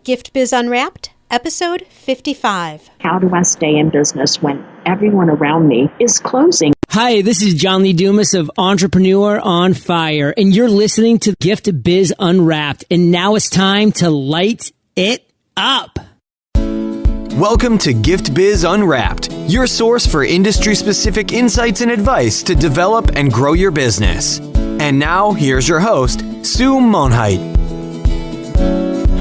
Gift Biz Unwrapped, episode 55. How do I stay in business when everyone around me is closing? Hi, this is John Lee Dumas of Entrepreneur on Fire, and you're listening to Gift Biz Unwrapped, and now it's time to light it up. Welcome to Gift Biz Unwrapped, your source for industry-specific insights and advice to develop and grow your business. And now, here's your host, Sue Monheit.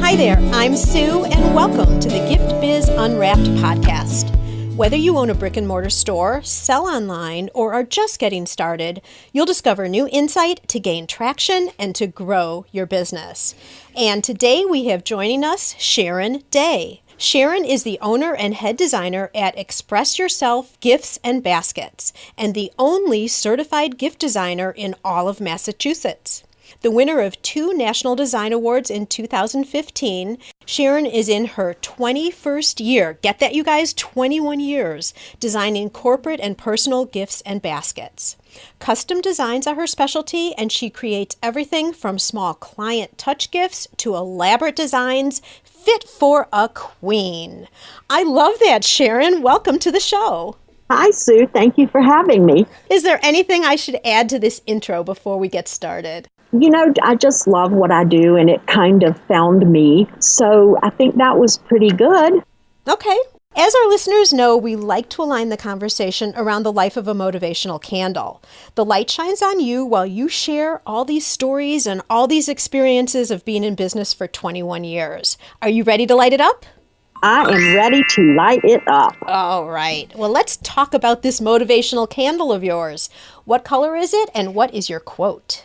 Hi there, I'm Sue, and welcome to the Gift Biz Unwrapped podcast. Whether you own a brick and mortar store, sell online, or are just getting started, you'll discover new insight to gain traction and to grow your business. And today we have joining us Sharon Day. Sharon is the owner and head designer at Express Yourself Gifts and Baskets, and the only certified gift designer in all of Massachusetts. The winner of 2 National Design Awards in 2015, Sharon is in her 21st year, get that you guys, 21 years, designing corporate and personal gifts and baskets. Custom designs are her specialty, and she creates everything from small client touch gifts to elaborate designs fit for a queen. I love that, Sharon. Welcome to the show. Hi, Sue. Thank you for having me. Is there anything I should add to this intro before we get started? You know, I just love what I do, and it kind of found me. So I think that was pretty good. Okay. As our listeners know, we like to align the conversation around the life of a motivational candle. The light shines on you while you share all these stories and all these experiences of being in business for 21 years. Are you ready to light it up? I am ready to light it up. All right. Well, let's talk about this motivational candle of yours. What color is it, and what is your quote?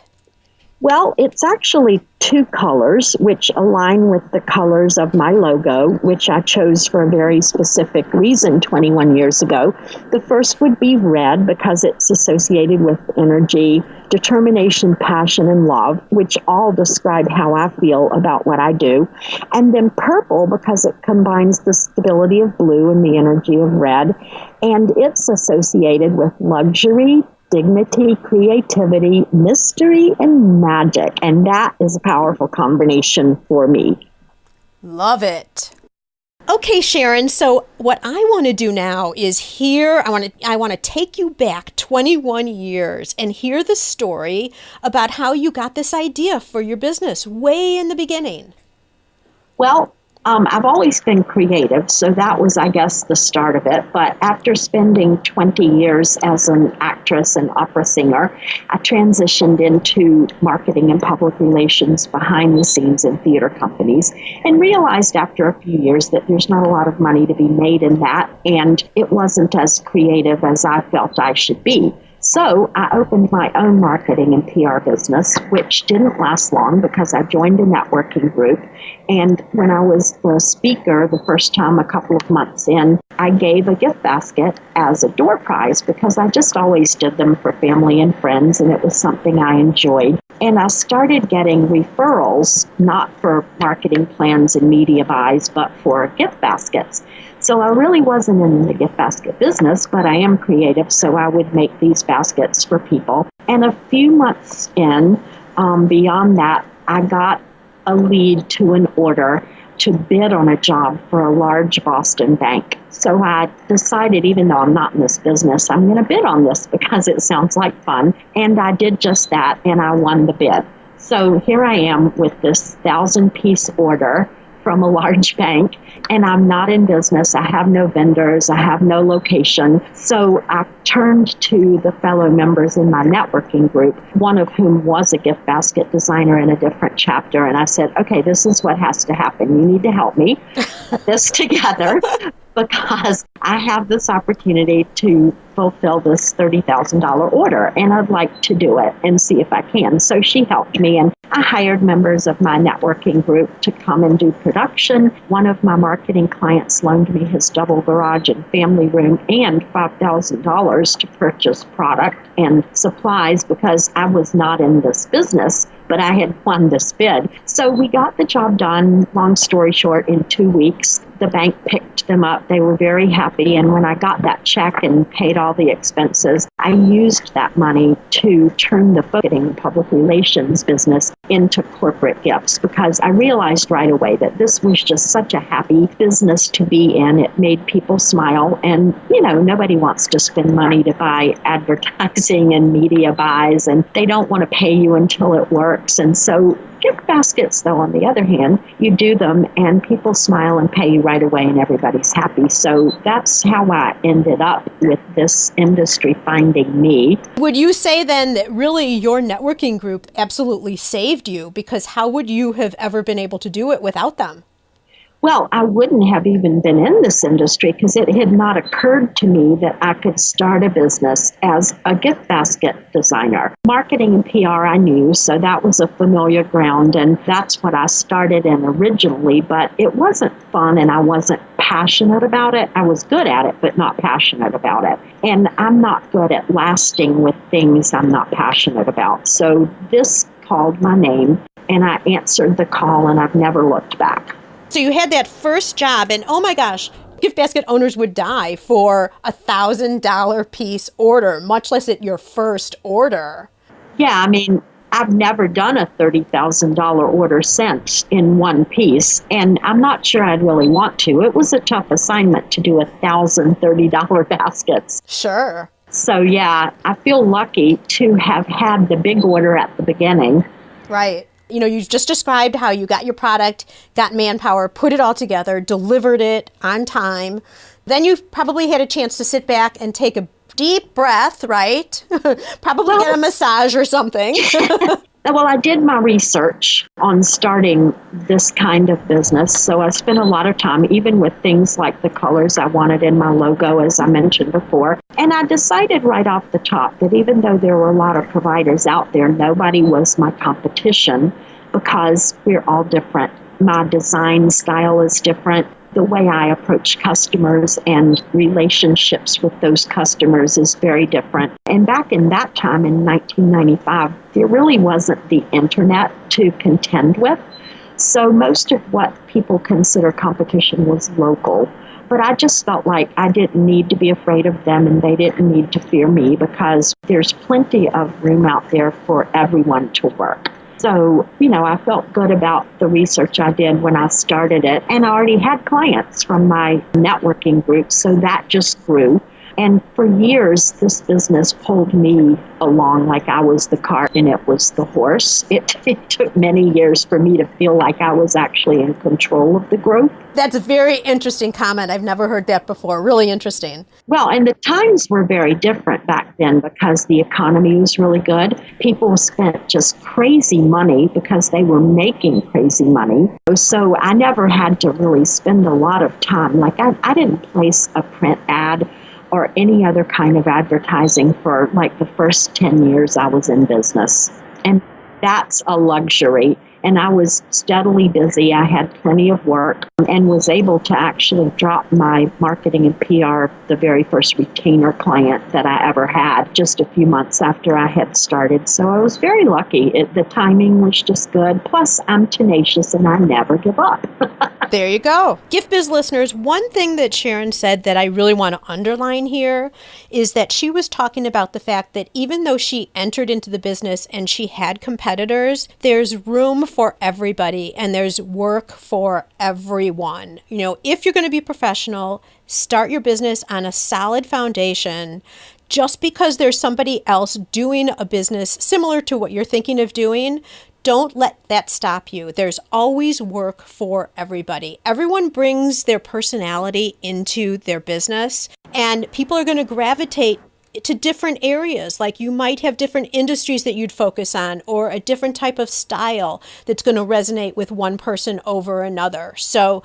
Well, it's actually 2 colors, which align with the colors of my logo, which I chose for a very specific reason 21 years ago. The first would be red because it's associated with energy, determination, passion, and love, which all describe how I feel about what I do. And then purple because it combines the stability of blue and the energy of red. And it's associated with luxury, dignity, creativity, mystery, and magic. And that is a powerful combination for me. Love it. Okay, Sharon, so what I want to do now is I want to take you back 21 years and hear the story about how you got this idea for your business way in the beginning. Well, I've always been creative, so that was, I guess, the start of it. But after spending 20 years as an actress and opera singer, I transitioned into marketing and public relations behind the scenes in theater companies and realized after a few years that there's not a lot of money to be made in that, and it wasn't as creative as I felt I should be. So I opened my own marketing and PR business, which didn't last long because I joined a networking group. And when I was a speaker the first time a couple of months in, I gave a gift basket as a door prize because I just always did them for family and friends, and it was something I enjoyed. And I started getting referrals, not for marketing plans and media buys, but for gift baskets. So I really wasn't in the gift basket business, but I am creative, so I would make these baskets for people. And a few months in, beyond that, I got a lead to an order to bid on a job for a large Boston bank. So I decided, even though I'm not in this business, I'm going to bid on this because it sounds like fun. And I did just that, and I won the bid. So here I am with this 1,000-piece order from a large bank, and I'm not in business. I have no vendors. I have no location. So I turned to the fellow members in my networking group, one of whom was a gift basket designer in a different chapter. And I said, okay, this is what has to happen. You need to help me put this together because I have this opportunity to fulfill this $30,000 order, and I'd like to do it and see if I can. So she helped me, and I hired members of my networking group to come and do production. One of my marketing clients loaned me his double garage and family room and $5,000 to purchase product and supplies because I was not in this business, but I had won this bid. So we got the job done, long story short, in 2 weeks. The bank picked them up. They were very happy. And when I got that check and paid all the expenses, I used that money to turn the marketing and public relations business into corporate gifts because I realized right away that this was just such a happy business to be in. It made people smile, and nobody wants to spend money to buy advertising and media buys, and they don't want to pay you until it works. And so gift baskets, though, on the other hand, you do them and people smile and pay you right away and everybody's happy. So that's how I ended up with this industry finding me. Would you say then that really your networking group absolutely saved you? Because how would you have ever been able to do it without them? Well, I wouldn't have even been in this industry because it had not occurred to me that I could start a business as a gift basket designer. Marketing and PR I knew, so that was a familiar ground, and that's what I started in originally, but it wasn't fun and I wasn't passionate about it. I was good at it, but not passionate about it. And I'm not good at lasting with things I'm not passionate about. So this called my name, and I answered the call, and I've never looked back. So you had that first job, and oh my gosh, gift basket owners would die for $1,000 piece order, much less at your first order. Yeah, I mean, I've never done a $30,000 order since in one piece, and I'm not sure I'd really want to. It was a tough assignment to do 1,000 $30 baskets. Sure. So yeah, I feel lucky to have had the big order at the beginning. Right. You just described how you got your product, got manpower, put it all together, delivered it on time. Then you probably had a chance to sit back and take a deep breath, right? Probably get a massage or something. Well, I did my research on starting this kind of business. So I spent a lot of time, even with things like the colors I wanted in my logo, as I mentioned before. And I decided right off the top that even though there were a lot of providers out there, nobody was my competition because we're all different. My design style is different. The way I approach customers and relationships with those customers is very different. And back in that time, in 1995, there really wasn't the internet to contend with. So most of what people consider competition was local. But I just felt like I didn't need to be afraid of them and they didn't need to fear me because there's plenty of room out there for everyone to work. So, I felt good about the research I did when I started it. And I already had clients from my networking group, so that just grew. And for years, this business pulled me along like I was the cart and it was the horse. It took many years for me to feel like I was actually in control of the growth. That's a very interesting comment. I've never heard that before. Really interesting. Well, and the times were very different back then because the economy was really good. People spent just crazy money because they were making crazy money. So I never had to really spend a lot of time. Like I didn't place a print ad or any other kind of advertising for like the first 10 years I was in business. And that's a luxury. And I was steadily busy. I had plenty of work and was able to actually drop my marketing and PR, the very first retainer client that I ever had, just a few months after I had started. So I was very lucky. The timing was just good. Plus, I'm tenacious and I never give up. There you go. Gift Biz listeners, one thing that Sharon said that I really want to underline here is that she was talking about the fact that even though she entered into the business and she had competitors, there's room for everybody and there's work for everyone. If you're going to be professional, start your business on a solid foundation. Just because there's somebody else doing a business similar to what you're thinking of doing, don't let that stop you. There's always work for everybody. Everyone brings their personality into their business, and people are going to gravitate to different areas. Like you might have different industries that you'd focus on, or a different type of style that's going to resonate with one person over another. So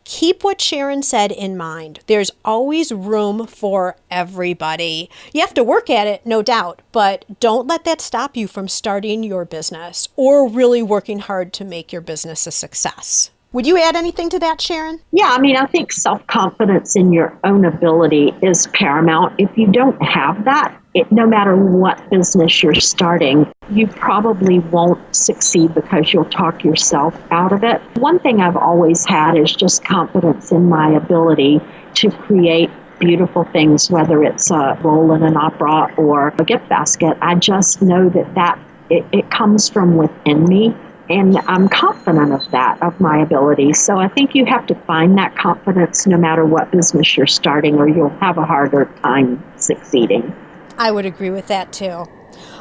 keep what Sharon said in mind. There's always room for everybody. You have to work at it, no doubt, but don't let that stop you from starting your business or really working hard to make your business a success. Would you add anything to that, Sharon? Yeah, I think self-confidence in your own ability is paramount. If you don't have that, no matter what business you're starting, you probably won't succeed because you'll talk yourself out of it. One thing I've always had is just confidence in my ability to create beautiful things, whether it's a role in an opera or a gift basket. I just know that it comes from within me. And I'm confident of that, of my ability. So I think you have to find that confidence no matter what business you're starting, or you'll have a harder time succeeding. I would agree with that too.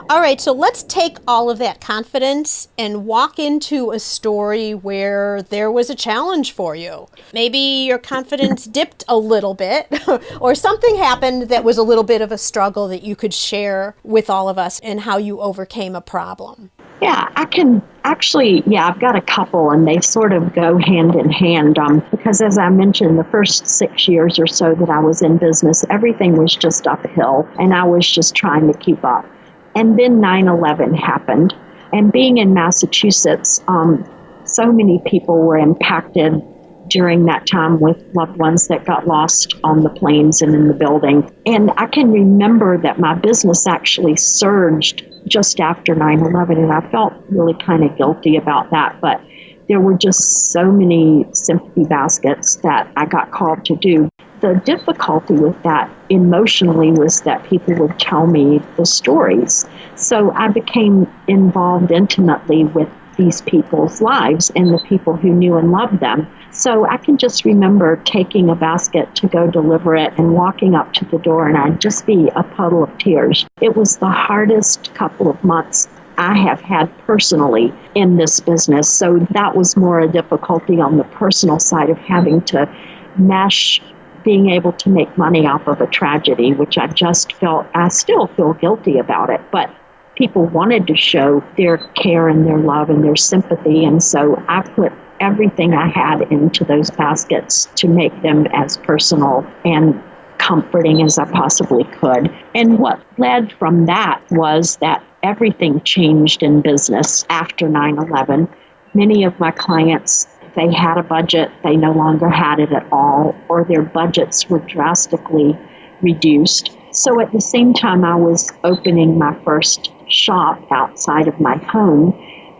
All right, so let's take all of that confidence and walk into a story where there was a challenge for you. Maybe your confidence dipped a little bit or something happened that was a little bit of a struggle that you could share with all of us and how you overcame a problem. Yeah, I can actually, I've got a couple, and they sort of go hand in hand because, as I mentioned, the first 6 years or so that I was in business, everything was just uphill, and I was just trying to keep up. And then 9/11 happened, and being in Massachusetts, so many people were impacted during that time with loved ones that got lost on the planes and in the building. And I can remember that my business actually surged just after 9/11, and I felt really kind of guilty about that. But there were just so many sympathy baskets that I got called to do. The difficulty with that emotionally was that people would tell me the stories. So I became involved intimately with these people's lives and the people who knew and loved them. So I can just remember taking a basket to go deliver it and walking up to the door, and I'd just be a puddle of tears. It was the hardest couple of months I have had personally in this business. So that was more a difficulty on the personal side of having to mesh being able to make money off of a tragedy, which I still feel guilty about it. But people wanted to show their care and their love and their sympathy. And so I put everything I had into those baskets to make them as personal and comforting as I possibly could. And what led from that was that everything changed in business after 9/11. Many of my clients, they had a budget, they no longer had it at all, or their budgets were drastically reduced. So at the same time I was opening my first shop outside of my home,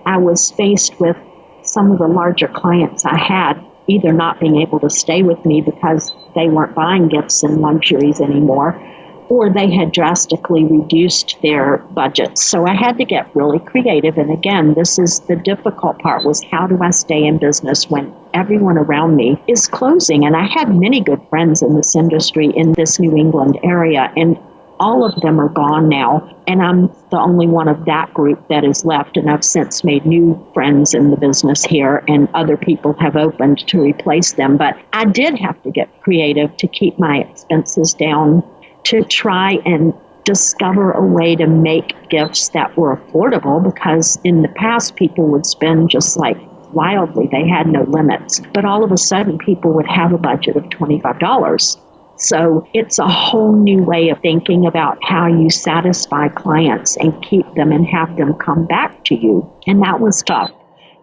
I was faced with some of the larger clients I had either not being able to stay with me because they weren't buying gifts and luxuries anymore, or they had drastically reduced their budgets. So I had to get really creative. And again, this is the difficult part, was how do I stay in business when everyone around me is closing? And I had many good friends in this industry in this New England area, and all of them are gone now. And I'm the only one of that group that is left. And I've since made new friends in the business here, and other people have opened to replace them. But I did have to get creative to keep my expenses down, to try and discover a way to make gifts that were affordable, because in the past people would spend just like wildly. They had no limits. But all of a sudden people would have a budget of $25. So it's a whole new way of thinking about how you satisfy clients and keep them and have them come back to you. And that was tough,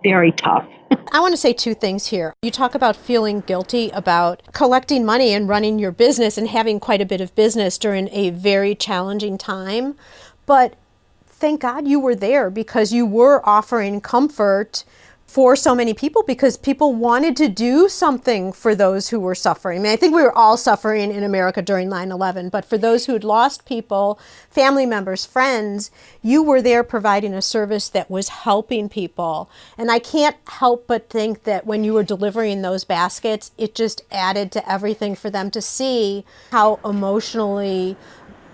very tough. I want to say two things here. You talk about feeling guilty about collecting money and running your business and having quite a bit of business during a very challenging time. But thank God you were there, because you were offering comfort for so many people, because people wanted to do something for those who were suffering. I mean, I think we were all suffering in America during 9/11, but for those who had lost people, family members, friends, you were there providing a service that was helping people. And I can't help but think that when you were delivering those baskets, it just added to everything for them to see how emotionally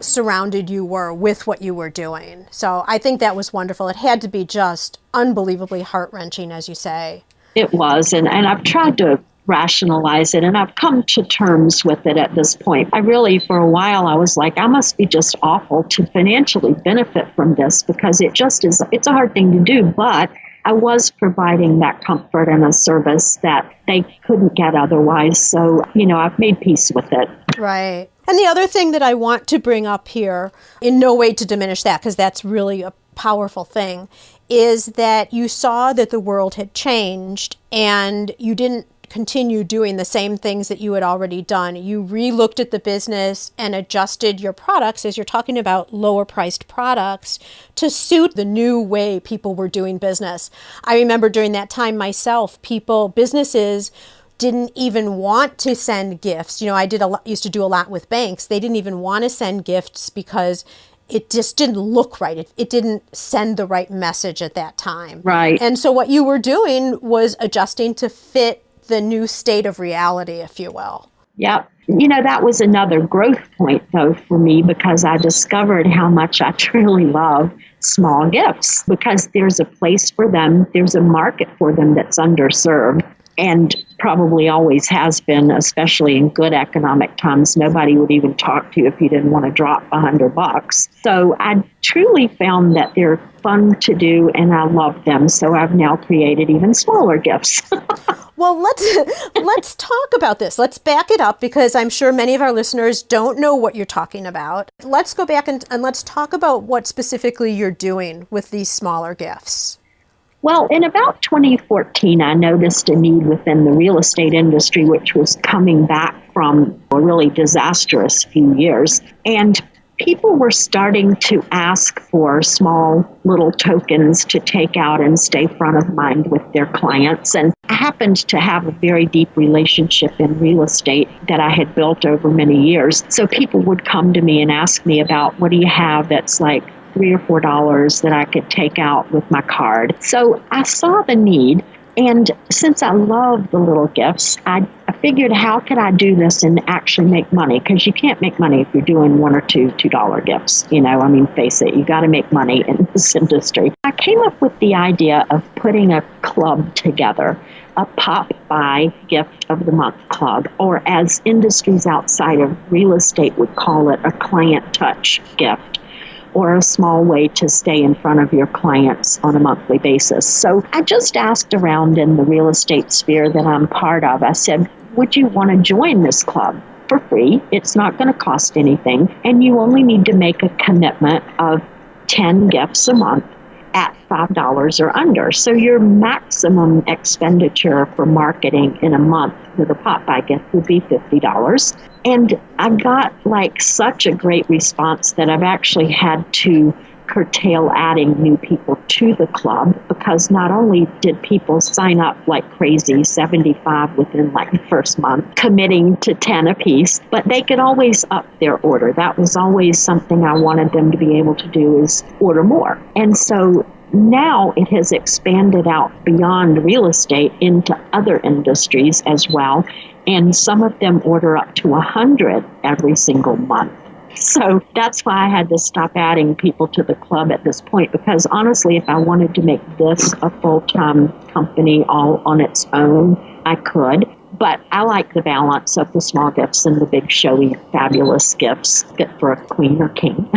surrounded you were with what you were doing. So I think that was wonderful. It had to be just unbelievably heart-wrenching, as you say. It was, and I've tried to rationalize it, and I've come to terms with it at this point. I really, for a while, I was like, I must be just awful to financially benefit from this, because it just is, it's a hard thing to do, but I was providing that comfort and a service that they couldn't get otherwise. So, I've made peace with it. Right. And the other thing that I want to bring up here, in no way to diminish that, because that's really a powerful thing, is that you saw that the world had changed and you didn't continue doing the same things that you had already done. You re-looked at the business and adjusted your products, as you're talking about lower priced products, to suit the new way people were doing business. I remember during that time myself, businesses didn't even want to send gifts. I used to do a lot with banks. They didn't even want to send gifts because it just didn't look right. It didn't send the right message at that time. Right. And so what you were doing was adjusting to fit the new state of reality, if you will. Yep. That was another growth point, though, for me, because I discovered how much I truly love small gifts, because there's a place for them. There's a market for them that's underserved, and probably always has been, especially in good economic times. Nobody would even talk to you if you didn't want to drop $100. So I truly found that they're fun to do, and I love them. So I've now created even smaller gifts. Well, let's talk about this. Let's back it up, because I'm sure many of our listeners don't know what you're talking about. Let's go back and let's talk about what specifically you're doing with these smaller gifts. Well, in about 2014, I noticed a need within the real estate industry, which was coming back from a really disastrous few years. And people were starting to ask for small little tokens to take out and stay front of mind with their clients. And I happened to have a very deep relationship in real estate that I had built over many years. So people would come to me and ask me about, what do you have that's like $3 or $4 that I could take out with my card? So I saw the need. And since I love the little gifts, I figured, how could I do this and actually make money? Because you can't make money if you're doing $1 or $2 gifts. Face it, you got to make money in this industry. I came up with the idea of putting a club together, a pop by gift of the month club, or as industries outside of real estate would call it, a client touch gift, or a small way to stay in front of your clients on a monthly basis. So I just asked around in the real estate sphere that I'm part of. I said, would you want to join this club for free? It's not going to cost anything, and you only need to make a commitment of 10 gifts a month at $5 or under. So your maximum expenditure for marketing in a month with a pop-by gift would be $50. And I got such a great response that I've actually had to curtail adding new people to the club, because not only did people sign up like crazy, 75 within the first month, committing to 10 apiece, but they could always up their order. That was always something I wanted them to be able to do, is order more. And so now it has expanded out beyond real estate into other industries as well. And some of them order up to 100 every single month. So that's why I had to stop adding people to the club at this point, because honestly, if I wanted to make this a full-time company all on its own, I could. But I like the balance of the small gifts and the big, showy, fabulous gifts fit for a queen or king.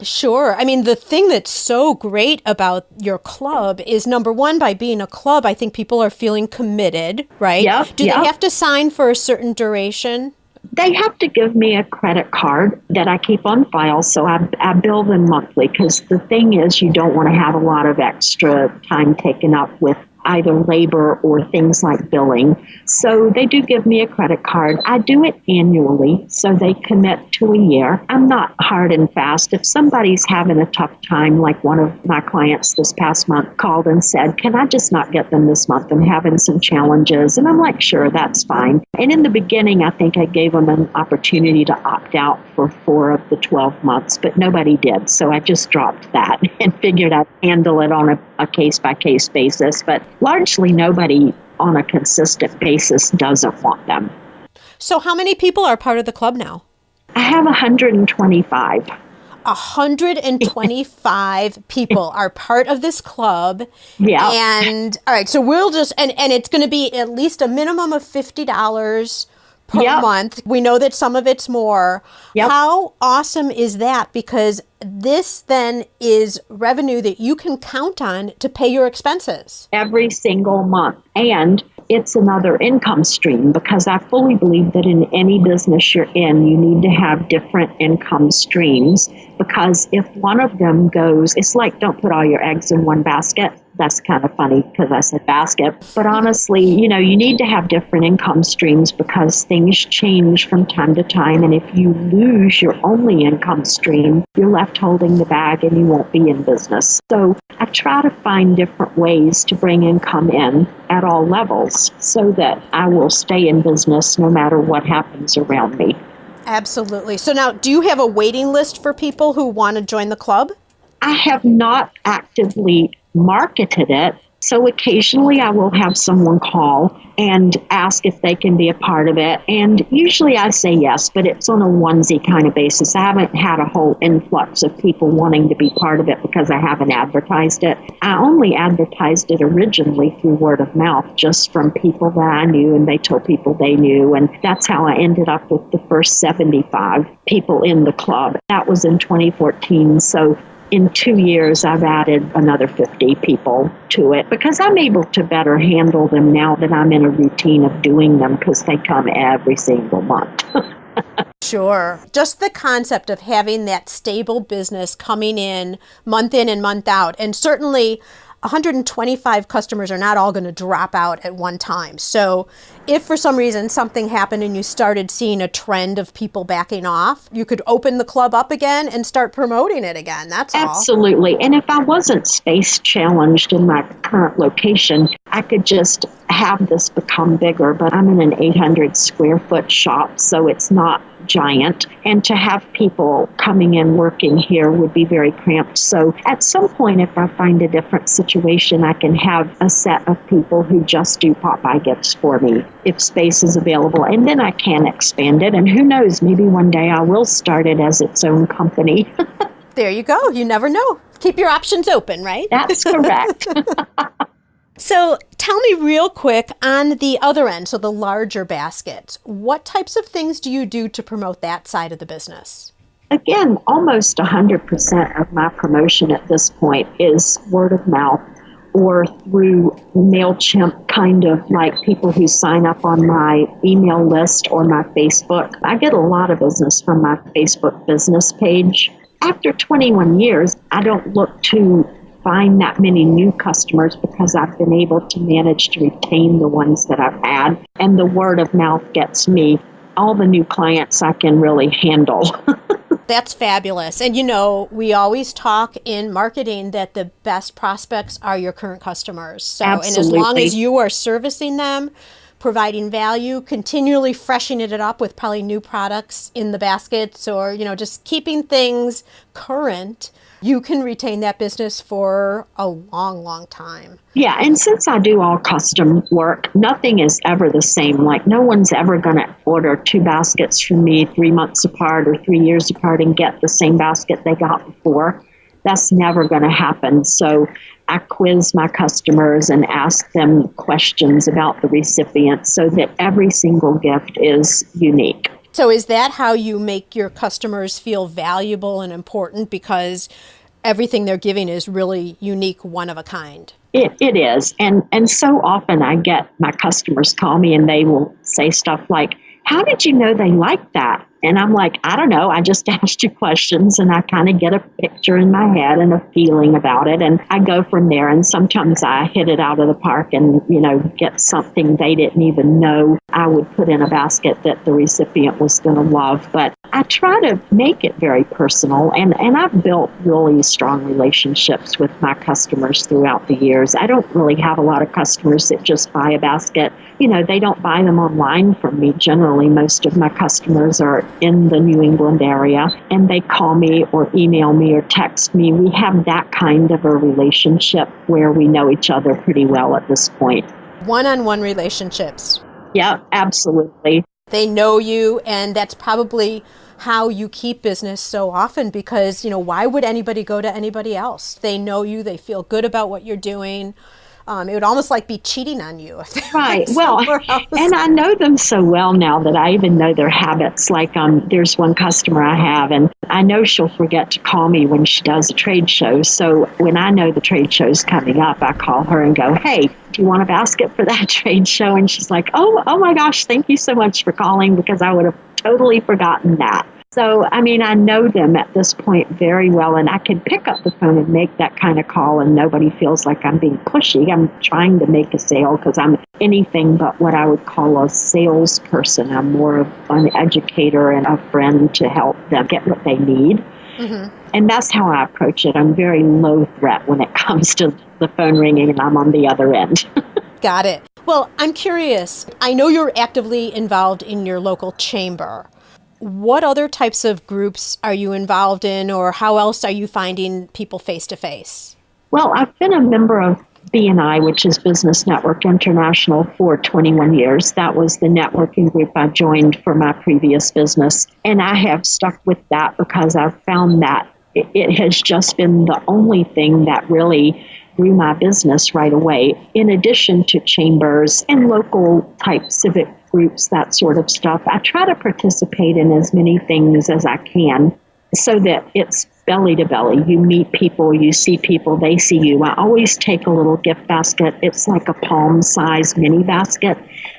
Sure. I mean, the thing that's so great about your club is, number one, by being a club, I think people are feeling committed, right? Yep, Do they have to sign for a certain duration? They have to give me a credit card that I keep on file, so I bill them monthly, because the thing is, you don't want to have a lot of extra time taken up with either labor or things like billing. So they do give me a credit card. I do it annually, so they commit to a year. I'm not hard and fast. If somebody's having a tough time, like one of my clients this past month called and said, can I just not get them this month? I'm having some challenges. And I'm like, sure, that's fine. And in the beginning, I think I gave them an opportunity to opt out for 4 of the 12 months, but nobody did. So I just dropped that and figured I'd handle it on a case-by-case basis. But largely nobody on a consistent basis doesn't want them. So how many people are part of the club now? I have 125. 125 people are part of this club. Yeah. And all right, so we'll just, and it's going to be at least a minimum of $50 per month. We know that some of it's more. Yep. How awesome is that? Because this then is revenue that you can count on to pay your expenses every single month. And it's another income stream, because I fully believe that in any business you're in, you need to have different income streams, because if one of them goes, it's like, don't put all your eggs in one basket. That's kind of funny because I said basket. But honestly, you need to have different income streams because things change from time to time. And if you lose your only income stream, you're left holding the bag and you won't be in business. So I try to find different ways to bring income in at all levels so that I will stay in business no matter what happens around me. Absolutely. So now, do you have a waiting list for people who want to join the club? I have not actively marketed it. So occasionally I will have someone call and ask if they can be a part of it. And usually I say yes, but it's on a onesie kind of basis. I haven't had a whole influx of people wanting to be part of it because I haven't advertised it. I only advertised it originally through word of mouth, just from people that I knew and they told people they knew. And that's how I ended up with the first 75 people in the club. That was in 2014. So in 2 years, I've added another 50 people to it because I'm able to better handle them now that I'm in a routine of doing them because they come every single month. Sure. Just the concept of having that stable business coming in and month out. And certainly 125 customers are not all going to drop out at one time. So if for some reason something happened and you started seeing a trend of people backing off, you could open the club up again and start promoting it again. That's all. Absolutely. And if I wasn't space challenged in my current location, I could just have this become bigger. But I'm in an 800 square foot shop, so it's not giant. And to have people coming in working here would be very cramped. So at some point, if I find a different situation, I can have a set of people who just do pop-by gifts for me if space is available. And then I can expand it. And who knows, maybe one day I will start it as its own company. There you go. You never know. Keep your options open, right? That's correct. So tell me real quick on the other end, so the larger baskets, what types of things do you do to promote that side of the business? Again, almost 100% of my promotion at this point is word of mouth or through MailChimp, kind of like people who sign up on my email list or my Facebook. I get a lot of business from my Facebook business page. After 21 years, I don't look to find that many new customers because I've been able to manage to retain the ones that I've had. And the word of mouth gets me all the new clients I can really handle. That's fabulous. And we always talk in marketing that the best prospects are your current customers. So, Absolutely. And as long as you are servicing them, providing value, continually freshening it up with probably new products in the baskets or, just keeping things current, you can retain that business for a long, long time. Yeah, and since I do all custom work, nothing is ever the same. Like no one's ever going to order 2 baskets from me 3 months apart or 3 years apart and get the same basket they got before. That's never going to happen. So I quiz my customers and ask them questions about the recipient so that every single gift is unique. So is that how you make your customers feel valuable and important because everything they're giving is really unique, one of a kind? It is. And so often I get my customers call me and they will say stuff like, how did you know they liked that? And I'm like, I don't know. I just asked you questions and I kind of get a picture in my head and a feeling about it. And I go from there. And sometimes I hit it out of the park and, get something they didn't even know I would put in a basket that the recipient was going to love. But I try to make it very personal. And I've built really strong relationships with my customers throughout the years. I don't really have a lot of customers that just buy a basket. They don't buy them online from me. Generally, most of my customers are in the New England area and they call me or email me or text me. We have that kind of a relationship where we know each other pretty well at this point. One-on-one relationships. Yeah, absolutely. They know you, and that's probably how you keep business so often because, why would anybody go to anybody else? They know you, they feel good about what you're doing. It would almost like be cheating on you. If they right. Well, and I know them so well now that I even know their habits. Like there's one customer I have, and I know she'll forget to call me when she does a trade show. So when I know the trade show's coming up, I call her and go, hey, do you want a basket for that trade show? And she's like, oh my gosh, thank you so much for calling because I would have totally forgotten that. So, I mean, I know them at this point very well, and I can pick up the phone and make that kind of call, and nobody feels like I'm being pushy. I'm trying to make a sale because I'm anything but what I would call a salesperson. I'm more of an educator and a friend to help them get what they need. Mm-hmm. And that's how I approach it. I'm very low threat when it comes to the phone ringing and I'm on the other end. Got it. Well, I'm curious. I know you're actively involved in your local chamber. What other types of groups are you involved in, or how else are you finding people face-to-face? Well, I've been a member of BNI, which is Business Network International, for 21 years. That was the networking group I joined for my previous business. And I have stuck with that because I've found that it has just been the only thing that really grew my business right away, in addition to chambers and local type civic groups, that sort of stuff. I try to participate in as many things as I can so that it's belly to belly. You meet people, you see people, they see you. I always take a little gift basket. It's like a palm-sized mini basket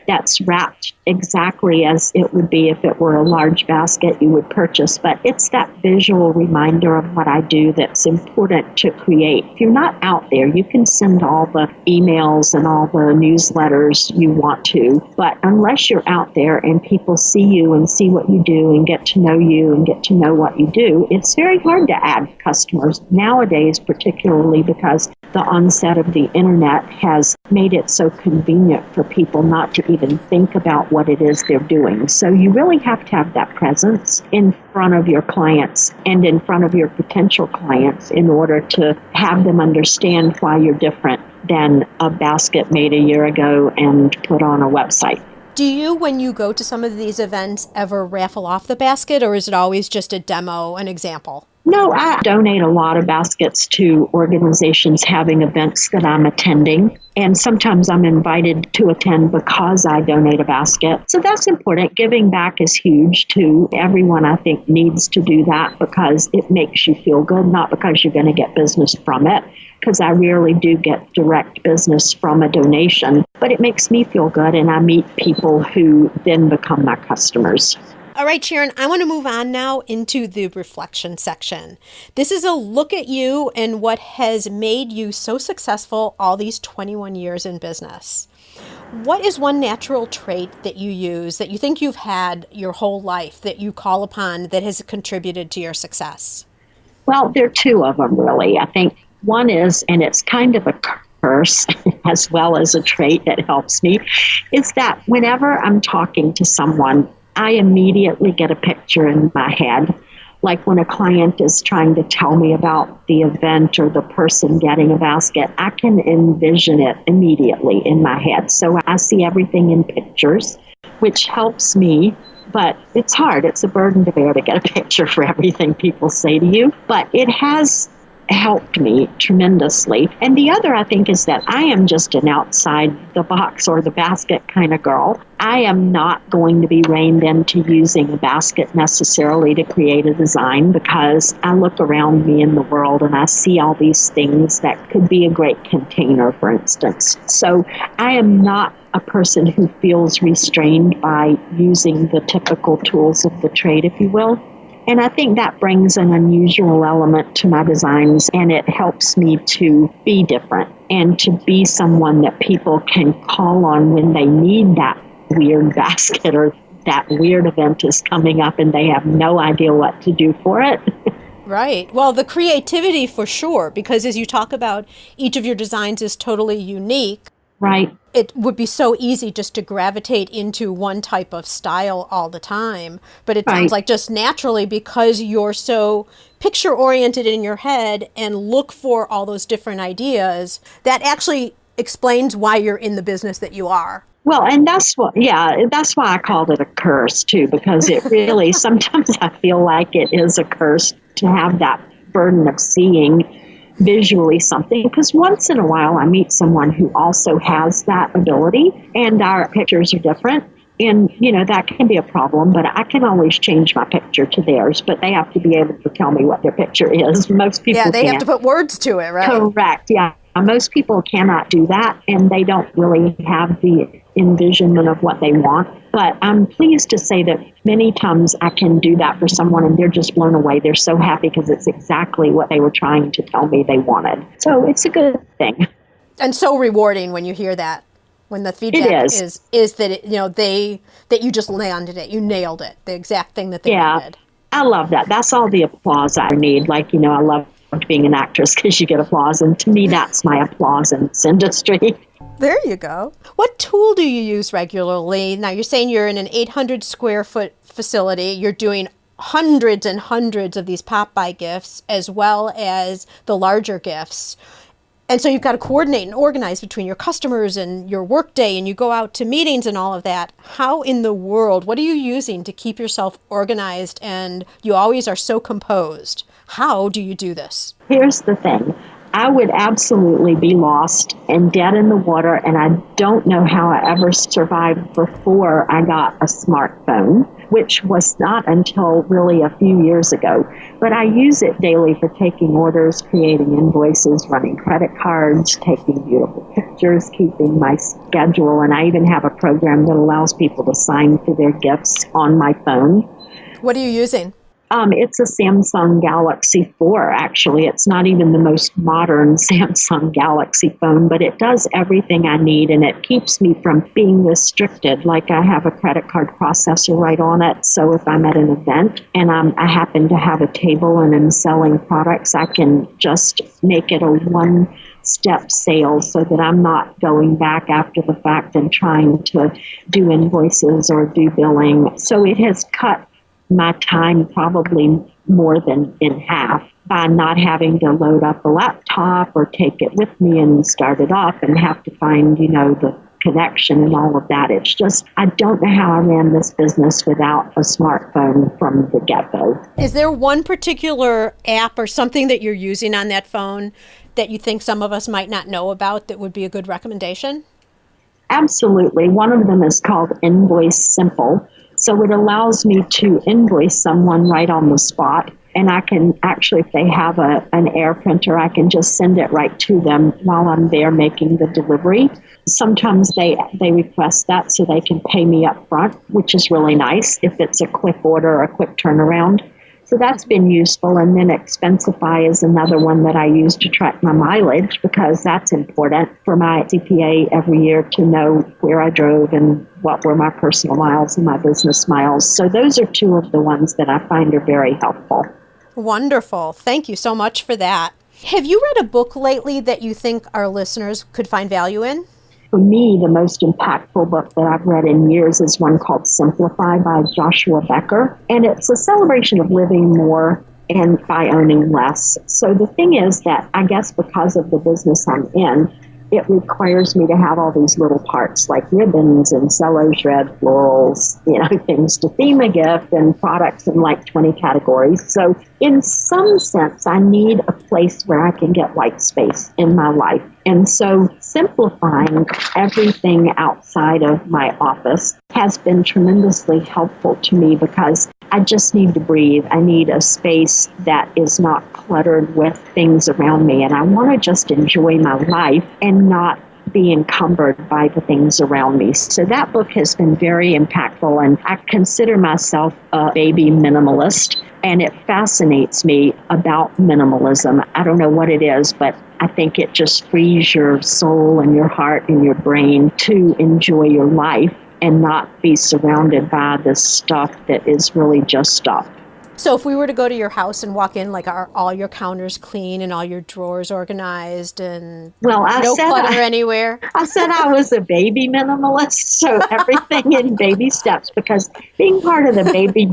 that's wrapped exactly as it would be if it were a large basket you would purchase. But it's that visual reminder of what I do that's important to create. If you're not out there, you can send all the emails and all the newsletters you want to. But unless you're out there and people see you and see what you do and get to know you and get to know what you do, it's very hard to add customers nowadays, particularly because the onset of the internet has made it so convenient for people not to even think about what it is they're doing. So you really have to have that presence in front of your clients and in front of your potential clients in order to have them understand why you're different than a basket made a year ago and put on a website. Do you, when you go to some of these events, ever raffle off the basket, or is it always just a demo, an example? No, I donate a lot of baskets to organizations having events that I'm attending. And sometimes I'm invited to attend because I donate a basket. So that's important. Giving back is huge too. Everyone, I think, needs to do that because it makes you feel good, not because you're going to get business from it. Because I rarely do get direct business from a donation. But it makes me feel good, and I meet people who then become my customers. All right, Sharon, I want to move on now into the reflection section. This is a look at you and what has made you so successful all these 21 years in business. What is one natural trait that you use that you think you've had your whole life that you call upon that has contributed to your success? Well, there are two of them, really. I think one is, and it's kind of a curse as well as a trait that helps me, is that whenever I'm talking to someone, I immediately get a picture in my head. Like when a client is trying to tell me about the event or the person getting a basket, I can envision it immediately in my head. So I see everything in pictures, which helps me. But it's hard. It's a burden to bear to get a picture for everything people say to you. But it has helped me tremendously. And the other, I think, is that I am just an outside the box or the basket kind of girl. I am not going to be reined into using a basket necessarily to create a design because I look around me in the world and I see all these things that could be a great container, for instance. So I am not a person who feels restrained by using the typical tools of the trade, if you will. And I think that brings an unusual element to my designs, and it helps me to be different and to be someone that people can call on when they need that weird basket or that weird event is coming up and they have no idea what to do for it. Right. Well, the creativity for sure, because as you talk about, each of your designs is totally unique. Right. It would be so easy just to gravitate into one type of style all the time. But it sounds like just naturally, because you're so picture oriented in your head and look for all those different ideas, that actually explains why you're in the business that you are. Well, and that's why I called it a curse too, because it really, sometimes I feel like it is a curse to have that burden of seeing visually something, because once in a while I meet someone who also has that ability and our pictures are different, and that can be a problem, but I can always change my picture to theirs, but they have to be able to tell me what their picture is. Most people they have to put words to it, right? Correct. Yeah, Most people cannot do that, and they don't really have the envisionment of what they want. But I'm pleased to say that many times I can do that for someone, and they're just blown away. They're so happy because it's exactly what they were trying to tell me they wanted. So it's a good thing. And so rewarding when you hear that, when the feedback is that that you just landed it, you nailed it, the exact thing that they wanted. I love that. That's all the applause I need. Like, I love being an actress because you get applause, and to me, that's my applause in this industry. There you go. What tool do you use regularly? Now, you're saying you're in an 800 square foot facility. You're doing hundreds and hundreds of these pop-by gifts as well as the larger gifts. And so you've got to coordinate and organize between your customers and your workday, and you go out to meetings and all of that. How in the world, what are you using to keep yourself organized and you always are so composed? How do you do this? Here's the thing. I would absolutely be lost and dead in the water, and I don't know how I ever survived before I got a smartphone, which was not until really a few years ago. But I use it daily for taking orders, creating invoices, running credit cards, taking beautiful pictures, keeping my schedule, and I even have a program that allows people to sign for their gifts on my phone. What are you using? It's a Samsung Galaxy 4, actually. It's not even the most modern Samsung Galaxy phone, but it does everything I need, and it keeps me from being restricted. Like, I have a credit card processor right on it, so if I'm at an event and I happen to have a table and I'm selling products, I can just make it a one-step sale so that I'm not going back after the fact and trying to do invoices or do billing. So it has cut my time probably more than in half by not having to load up a laptop or take it with me and start it up and have to find, the connection and all of that. It's just, I don't know how I ran this business without a smartphone from the get-go. Is there one particular app or something that you're using on that phone that you think some of us might not know about that would be a good recommendation? Absolutely. One of them is called Invoice Simple. So it allows me to invoice someone right on the spot. And I can actually, if they have an air printer, I can just send it right to them while I'm there making the delivery. Sometimes they request that so they can pay me up front, which is really nice if it's a quick order or a quick turnaround. So that's been useful. And then Expensify is another one that I use to track my mileage, because that's important for my CPA every year to know where I drove and what were my personal miles and my business miles. So those are two of the ones that I find are very helpful. Wonderful. Thank you so much for that. Have you read a book lately that you think our listeners could find value in? For me, the most impactful book that I've read in years is one called Simplify by Joshua Becker. And it's a celebration of living more and by owning less. So the thing is that I guess because of the business I'm in, it requires me to have all these little parts like ribbons and cello shred florals, things to theme a gift and products in like 20 categories. So in some sense, I need a place where I can get white space in my life. And so simplifying everything outside of my office has been tremendously helpful to me, because I just need to breathe. I need a space that is not cluttered with things around me. And I want to just enjoy my life and not be encumbered by the things around me. So that book has been very impactful. And I consider myself a baby minimalist. And it fascinates me about minimalism. I don't know what it is, but I think it just frees your soul and your heart and your brain to enjoy your life and not be surrounded by the stuff that is really just stuff. So if we were to go to your house and walk in, like, are all your counters clean and all your drawers organized and no clutter anywhere? I said I was a baby minimalist, so everything in baby steps, because being part of the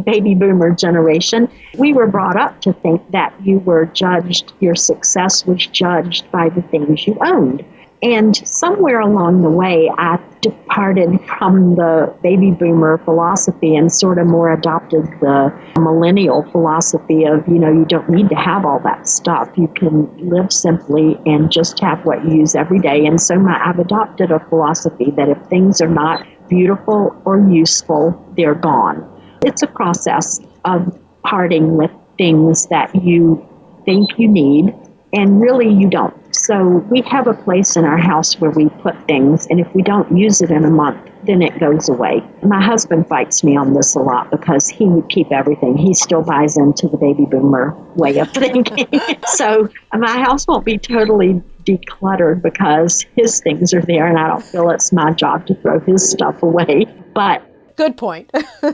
baby boomer generation, we were brought up to think that your success was judged by the things you owned. And somewhere along the way, I departed from the baby boomer philosophy and sort of more adopted the millennial philosophy of, you don't need to have all that stuff. You can live simply and just have what you use every day. And so I've adopted a philosophy that if things are not beautiful or useful, they're gone. It's a process of parting with things that you think you need and really you don't. So we have a place in our house where we put things, and if we don't use it in a month, then it goes away. My husband fights me on this a lot because he would keep everything. He still buys into the baby boomer way of thinking. So my house won't be totally decluttered because his things are there, and I don't feel it's my job to throw his stuff away. But good point.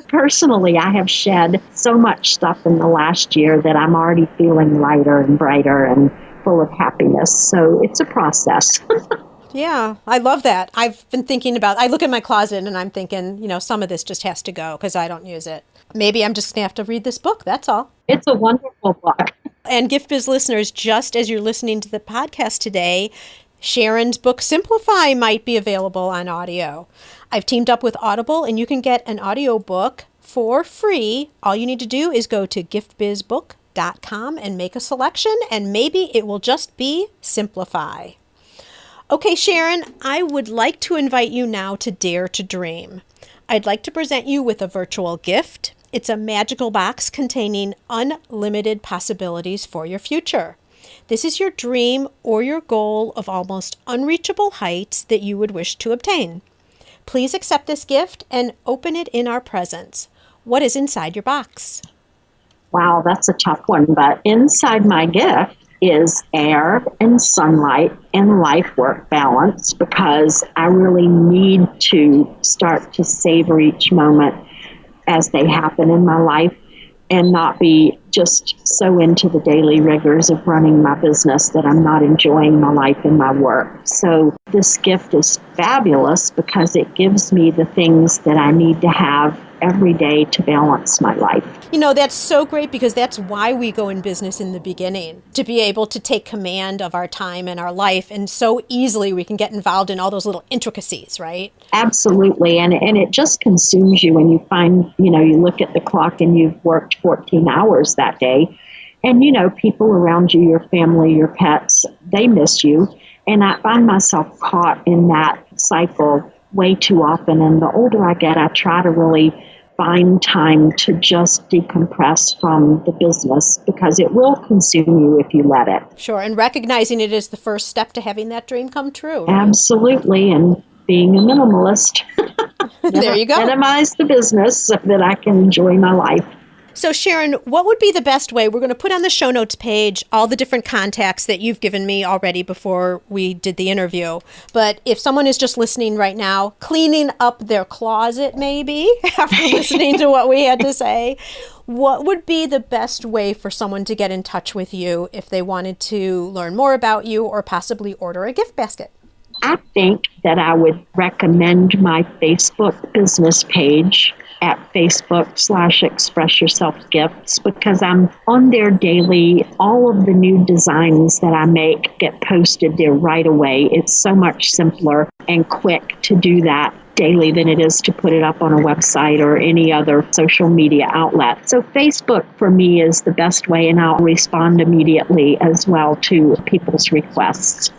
personally, I have shed so much stuff in the last year that I'm already feeling lighter and brighter and full of happiness. So it's a process. Yeah, I love that. I've been thinking about, I look at my closet and I'm thinking, some of this just has to go because I don't use it. Maybe I'm just going to have to read this book. That's all. It's a wonderful book. And Gift Biz listeners, just as you're listening to the podcast today, Sharon's book, Simplify, might be available on audio. I've teamed up with Audible, and you can get an audio book for free. All you need to do is go to giftbizbook.com and make a selection, and maybe it will just be Simplify. Okay, Sharon, I would like to invite you now to Dare to Dream. I'd like to present you with a virtual gift. It's a magical box containing unlimited possibilities for your future. This is your dream or your goal of almost unreachable heights that you would wish to obtain. Please accept this gift and open it in our presence. What is inside your box? Wow, that's a tough one, but inside my gift is air and sunlight and life-work balance, because I really need to start to savor each moment as they happen in my life and not be just so into the daily rigors of running my business that I'm not enjoying my life and my work. So this gift is fabulous because it gives me the things that I need to have every day to balance my life. That's so great, because that's why we go in business in the beginning, to be able to take command of our time and our life. And so easily we can get involved in all those little intricacies, right? Absolutely. And it just consumes you when you find, you look at the clock and you've worked 14 hours that day. And, people around you, your family, your pets, they miss you. And I find myself caught in that cycle way too often. And the older I get, I try to really find time to just decompress from the business, because it will consume you if you let it. Sure. And recognizing it is the first step to having that dream come true. Right? Absolutely. And being a minimalist. There you go. Minimize the business so that I can enjoy my life. So Sharon, what would be the best way? We're going to put on the show notes page all the different contacts that you've given me already before we did the interview. But if someone is just listening right now, cleaning up their closet maybe, after listening to what we had to say, what would be the best way for someone to get in touch with you if they wanted to learn more about you or possibly order a gift basket? I think that I would recommend my Facebook business page at Facebook/Express Yourself Gifts, because I'm on there daily. All of the new designs that I make get posted there right away. It's so much simpler and quick to do that daily than it is to put it up on a website or any other social media outlet. So Facebook for me is the best way, and I'll respond immediately as well to people's requests.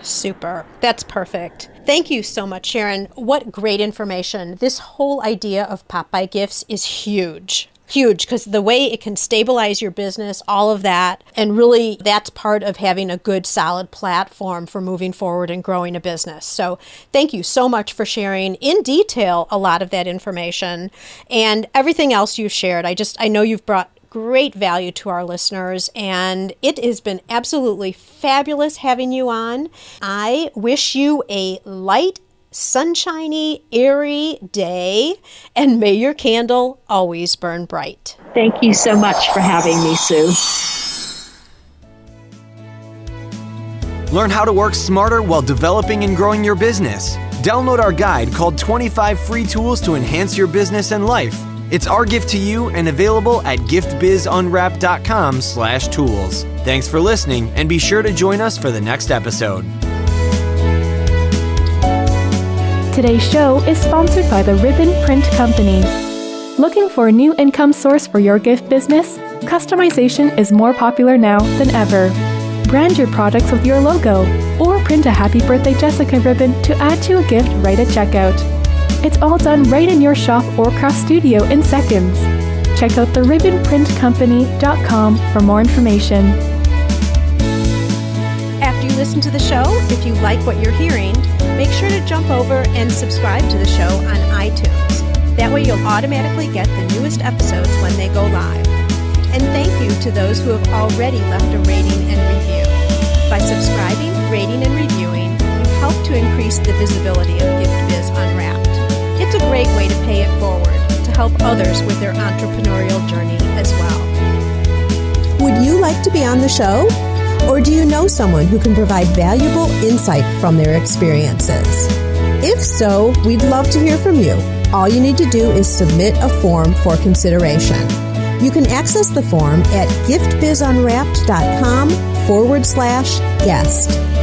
Super. That's perfect. Thank you so much, Sharon. What great information. This whole idea of pop-by gifts is huge. Huge, because the way it can stabilize your business, all of that, and really that's part of having a good, solid platform for moving forward and growing a business. So thank you so much for sharing in detail a lot of that information and everything else you've shared. I know you've brought great value to our listeners, and it has been absolutely fabulous having you on. I wish you a light, sunshiny, airy day, and may your candle always burn bright. Thank you so much for having me, Sue. Learn how to work smarter while developing and growing your business. Download our guide called 25 Free Tools to Enhance Your Business and Life. It's our gift to you and available at giftbizunwrapped.com/tools. Thanks for listening, and be sure to join us for the next episode. Today's show is sponsored by the Ribbon Print Company. Looking for a new income source for your gift business? Customization is more popular now than ever. Brand your products with your logo, or print a Happy Birthday Jessica ribbon to add to a gift right at checkout. It's all done right in your shop or craft studio in seconds. Check out theribbonprintcompany.com for more information. After you listen to the show, if you like what you're hearing, make sure to jump over and subscribe to the show on iTunes. That way you'll automatically get the newest episodes when they go live. And thank you to those who have already left a rating and review. By subscribing, rating, and reviewing, you help to increase the visibility of Gift Biz Unwrapped. It's a great way to pay it forward to help others with their entrepreneurial journey as well. Would you like to be on the show? Or do you know someone who can provide valuable insight from their experiences? If so, we'd love to hear from you. All you need to do is submit a form for consideration. You can access the form at giftbizunwrapped.com/guest.